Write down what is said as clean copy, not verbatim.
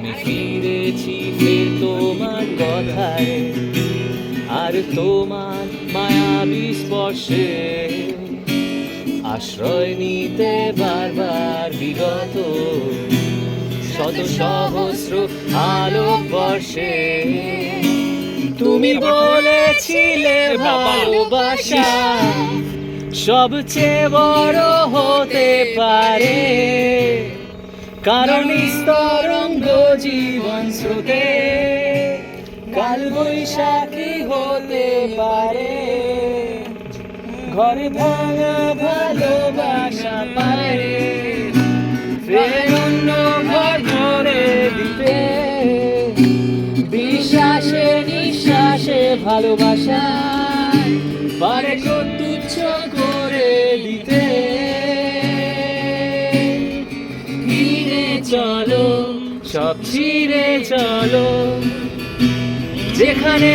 আমি ফিরেছি ফের তোমার কথায়, আর তোমার মায়াবী স্পর্শে আশ্রয় নিতে বারবার বিগত শত সহস্র আলোকবর্ষে। তুমি বলেছিলে ভালোবাসা সবচেয়ে বড় হতে পারে, কারণ তরঙ্গ জীবন স্রোতে কাল বৈশাখী হতে পারে। ঘরে ভাঙা ভালোবাসা পারে ফের অন্য ঘর ভরে দিতে, বিশ্বাসে নিঃশ্বাসে ভালোবাসা পারে তুচ্ছ করে দিতে। ফিরে চলো সব ছিঁড়ে চলো যেখানে